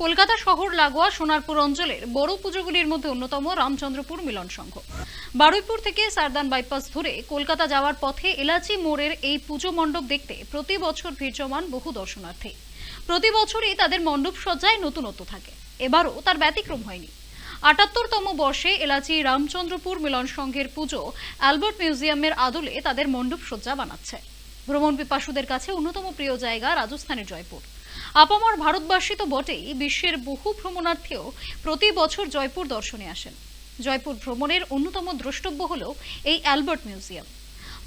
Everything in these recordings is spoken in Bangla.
কলকাতা শহর লাগোয়া সোনারপুর অঞ্চলের বড় পুজোগুলির মধ্যে অন্যতম রামচন্দ্রপুর মিলন সংঘ। বারুইপুর থেকে সারদান বাইপাস ধরে কলকাতা যাওয়ার পথে এলাচি মোড়ের এই পুজো মণ্ডপ দেখতে প্রতি বছর ভিড় জমান বহু দর্শনার্থী। প্রতি বছরই তাদের মণ্ডপ সজ্জায় নতুনত্ব থাকে, এবারও তার ব্যতিক্রম হয়নি। ৭৮তম বর্ষে এলাচি রামচন্দ্রপুর মিলন সংঘের পুজো অ্যালবার্ট মিউজিয়ামের আদলে তাদের মণ্ডপ সজ্জা বানাচ্ছে। ভ্রমণ পিপাসুদের কাছে অন্যতম প্রিয় জায়গা রাজস্থানের জয়পুর। আপামর ভারতবাসী তো বটেই, বিশ্বের বহু ভ্রমণার্থীও প্রতি বছর জয়পুর দর্শনে আসেন। জয়পুর ভ্রমণের অন্যতম দ্রষ্টব্য হল এই অ্যালবার্ট মিউজিয়াম।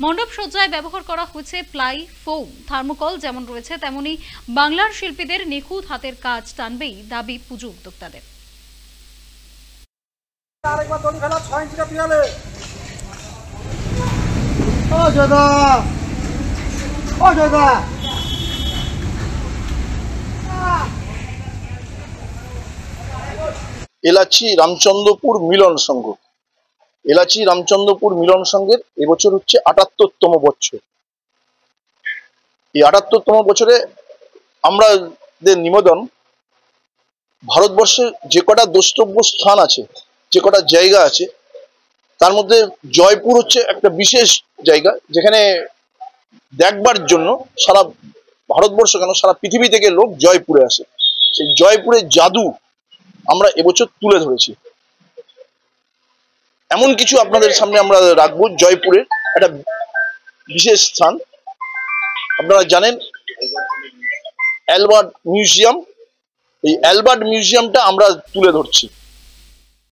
মণ্ডপ সজ্জায় ব্যবহার করা হয়েছে প্লাই, ফোম, থার্মোকল যেমন রয়েছে তেমনি বাংলার শিল্পীদের নিখুঁত হাতের কাজ টানবেই দাবি পুজো উদ্যোক্তাদের। এলাচি রামচন্দ্রপুর মিলন সংঘ। এলাচি রামচন্দ্রপুর মিলন সংঘের এবছর হচ্ছে ৭৮তম বছর। এই ৭৮তম বছরে আমাদের নিবেদন, ভারতবর্ষে যে কটা দ্রষ্টব্য স্থান আছে, যে কটা জায়গা আছে, তার মধ্যে জয়পুর হচ্ছে একটা বিশেষ জায়গা, যেখানে দেখবার জন্য সারা ভারতবর্ষ কেন সারা পৃথিবী থেকে লোক জয়পুরে আসে। সেই জয়পুরের জাদু আমরা এবছর তুলে ধরেছি। এমন কিছু আপনাদের সামনে আমরা রাখবো। জয়পুরের একটা বিশেষ স্থান, আপনারা জানেন অ্যালবার্ট মিউজিয়াম। এই অ্যালবার্ট মিউজিয়ামটা আমরা তুলে ধরছি।